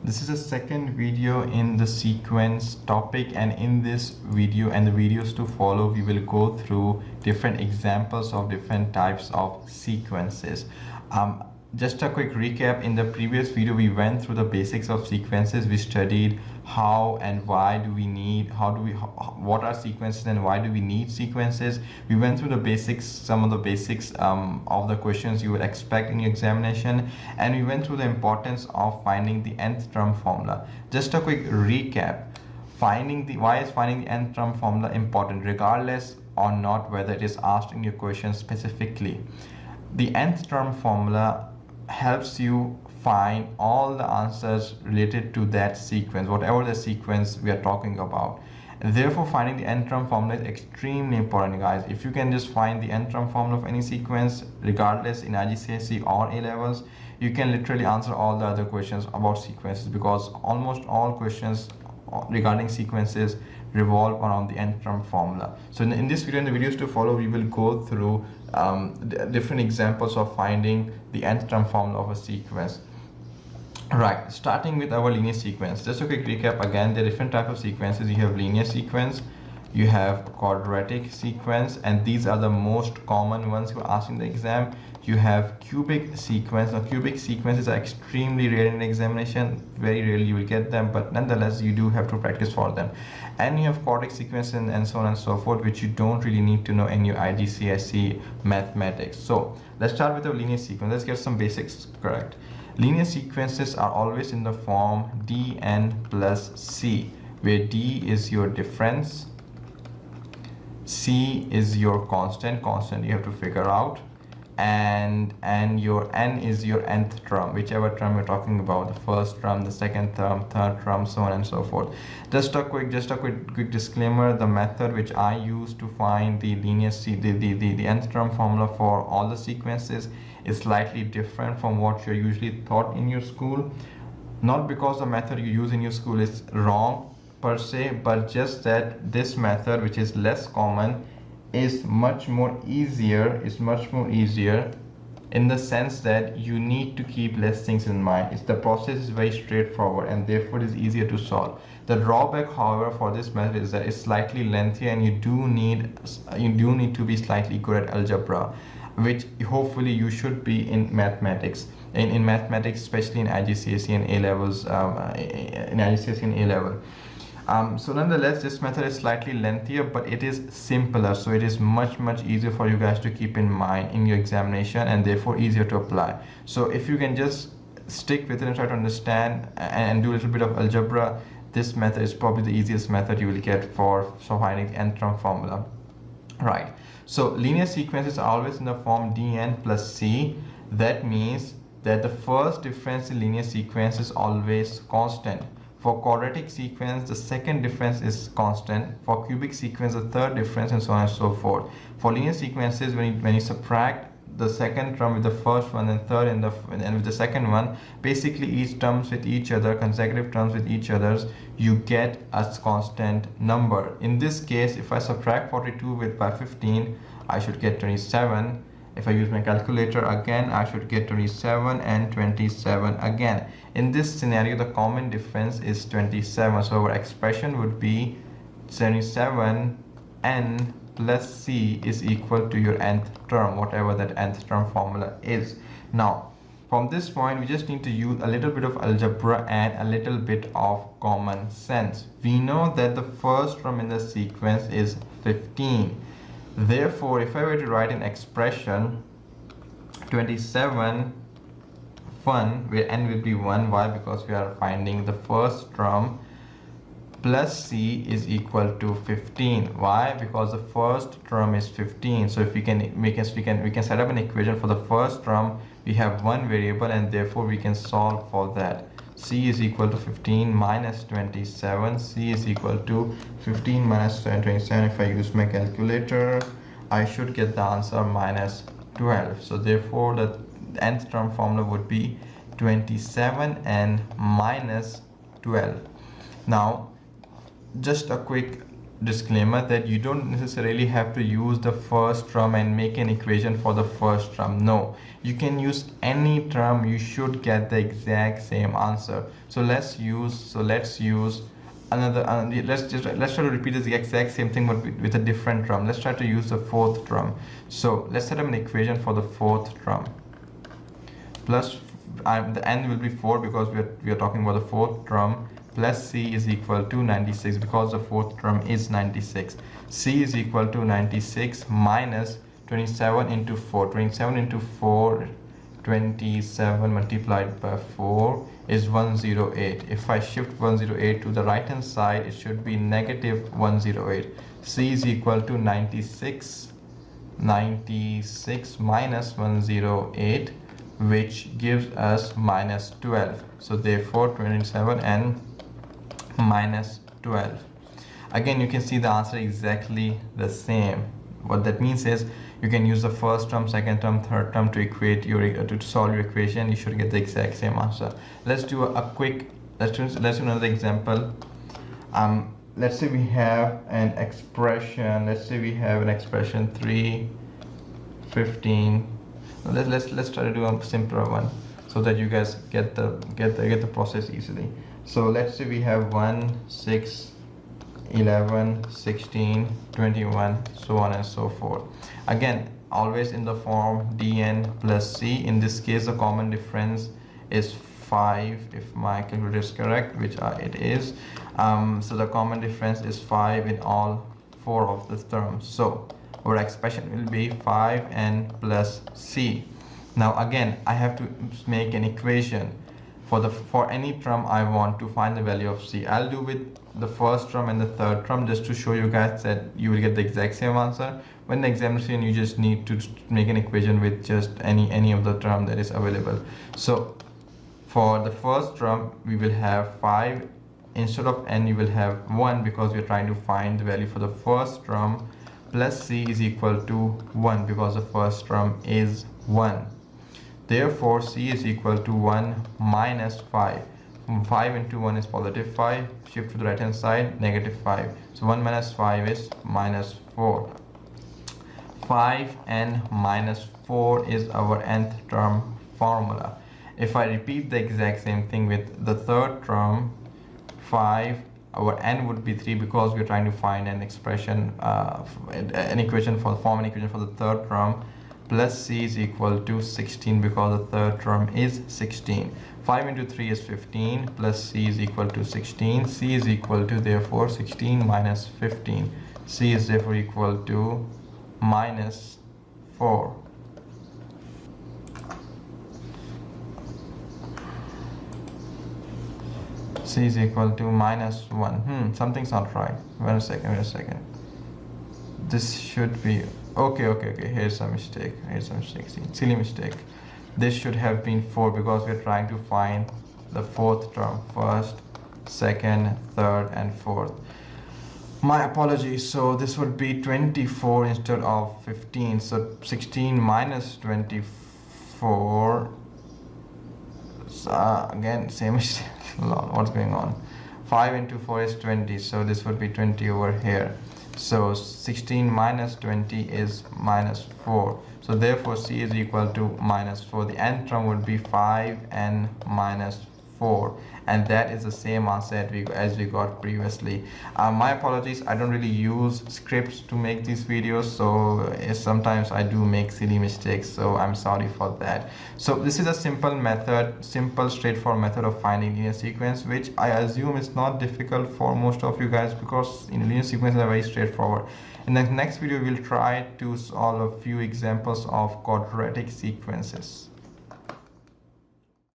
This is the second video in the sequence topic, and in this video and the videos to follow we will go through different examples of different types of sequences. Just a quick recap: in the previous video we went through the basics of sequences. We studied how and why do we need, what are sequences and why do we need sequences. We went through the basics, some of the basics of the questions you would expect in your examination, and we went through the importance of finding the nth term formula. Just a quick recap: why is finding the nth term formula important, regardless or not whether it is asked in your question specifically. The nth term formula helps you find all the answers related to that sequence, whatever the sequence we are talking about. And therefore, finding the nth term formula is extremely important, guys. If you can just find the nth term formula of any sequence, regardless in IGCSE or A levels, you can literally answer all the other questions about sequences, because almost all questions regarding sequences revolve around the nth term formula. So in this video and the videos to follow, we will go through different examples of finding the nth term formula of a sequence. Right, starting with our linear sequence. Just a quick recap again: there are different types of sequences. You have linear sequence, you have quadratic sequence, and these are the most common ones who are asked in the exam. You have cubic sequence. Now, cubic sequences are extremely rare in examination. Very rarely you will get them, but nonetheless you do have to practice for them. And you have quadratic sequence and so on and so forth, which you don't really need to know in your IGCSE mathematics. So let's start with the linear sequence. Let's get some basics correct. Linear sequences are always in the form dn plus c, where d is your difference, c is your constant you have to figure out, and your n is your nth term, whichever term you're talking about, the first term, the second term, third term, so on and so forth. Just a quick disclaimer: the method which I use to find the the nth term formula for all the sequences is slightly different from what you're usually taught in your school. Not because the method you use in your school is wrong per se, but just that this method, which is less common, is much more easier in the sense that you need to keep less things in mind. The process is very straightforward and therefore it is easier to solve. The drawback, however, for this method is that it's slightly lengthier, and you do need to be slightly good at algebra, which hopefully you should be in mathematics. In mathematics, especially in IGCSE and A levels, so nonetheless, this method is slightly lengthier, but it is simpler, so it is much easier for you guys to keep in mind in your examination, and therefore easier to apply. So if you can just stick with it and try to understand and do a little bit of algebra, this method is probably the easiest method you will get for finding the nth term formula. Right, so linear sequences are always in the form dn plus c. That means that the first difference in linear sequence is always constant. For quadratic sequence, the second difference is constant. For cubic sequence, the third difference, and so on and so forth. For linear sequences, when you subtract the second term with the first one, and third and with the second one, basically each terms with each other, consecutive terms with each others, you get a constant number. In this case, if I subtract 42 by 15, I should get 27. If I use my calculator again, I should get 27 and 27 again. In this scenario, the common difference is 27. So our expression would be 77 n plus c is equal to your nth term, whatever that nth term formula is. Now, from this point, we just need to use a little bit of algebra and a little bit of common sense. We know that the first term in the sequence is 15. Therefore, if I were to write an expression 27 where n will be 1, why? Because we are finding the first term, plus c is equal to 15. Why? Because the first term is 15. So if we can set up an equation for the first term. We have one variable, and therefore we can solve for that. C is equal to 15 minus 27. C is equal to 15 minus 27. If I use my calculator, I should get the answer minus 12. So therefore the nth term formula would be 27 and minus 12. Now, just a quick disclaimer that you don't necessarily have to use the first term and make an equation for the first term. No, you can use any term, you should get the exact same answer. So let's use another let's try to repeat the exact same thing but with a different term. Let's try to use the fourth term. So let's set up an equation for the fourth term. Plus the n will be 4 because we are talking about the fourth term, plus c is equal to 96 because the fourth term is 96. C is equal to 96 minus 27 into 4. 27 into 4, 27 multiplied by 4 is 108. If I shift 108 to the right hand side, it should be negative 108. C is equal to 96 minus 108, which gives us minus 12. So therefore 27 and minus 12. Again, you can see the answer exactly the same. What that means is you can use the first term, second term, third term to equate your to solve your equation. You should get the exact same answer. Let's do let's do another example. Let's say we have an expression. Let's say we have an expression 3, 15. Let's try to do a simpler one so that you guys get the process easily. So let's say we have 1, 6, 11, 16, 21, so on and so forth. Again, always in the form dn plus c. In this case, the common difference is 5 if my calculator is correct, which it is. So the common difference is 5 in all 4 of the terms. So our expression will be 5n plus c. Now again, I have to make an equation for any term I want to find the value of c. I'll do with the first term and the third term just to show you guys that you will get the exact same answer. When the examination, you just need to make an equation with just any of the term that is available. So for the first term, we will have 5. Instead of n, you will have 1 because we are trying to find the value for the first term, plus c is equal to 1 because the first term is 1. Therefore, c is equal to 1 minus 5. 5 into 1 is positive 5. Shift to the right hand side, negative 5. So 1 minus 5 is minus 4. 5n minus 4 is our nth term formula. If I repeat the exact same thing with the third term, 5, our n would be 3 because we're trying to find an expression, an equation for the third term, plus c is equal to 16 because the third term is 16. 5 into 3 is 15 plus c is equal to 16. C is equal to therefore 16 minus 15. C is therefore equal to minus 4. C is equal to minus 1. Something's not right. Wait a second. This should be okay. Here's a mistake. Silly mistake. This should have been 4 because we're trying to find the fourth term, first, second, third, and fourth. My apologies. So this would be 24 instead of 15. So 16 minus 24. Again, same mistake. What's going on? 5 into 4 is 20. So this would be 20 over here. So 16 minus 20 is minus 4. So therefore C is equal to minus 4. The nth term would be 5n minus 4. And that is the same answer as we got previously. My apologies, I don't really use scripts to make these videos, so sometimes I do make silly mistakes, so I'm sorry for that. So this is a simple straightforward method of finding linear sequence, which I assume is not difficult for most of you guys because linear sequences are very straightforward. In the next video, we'll try to solve a few examples of quadratic sequences.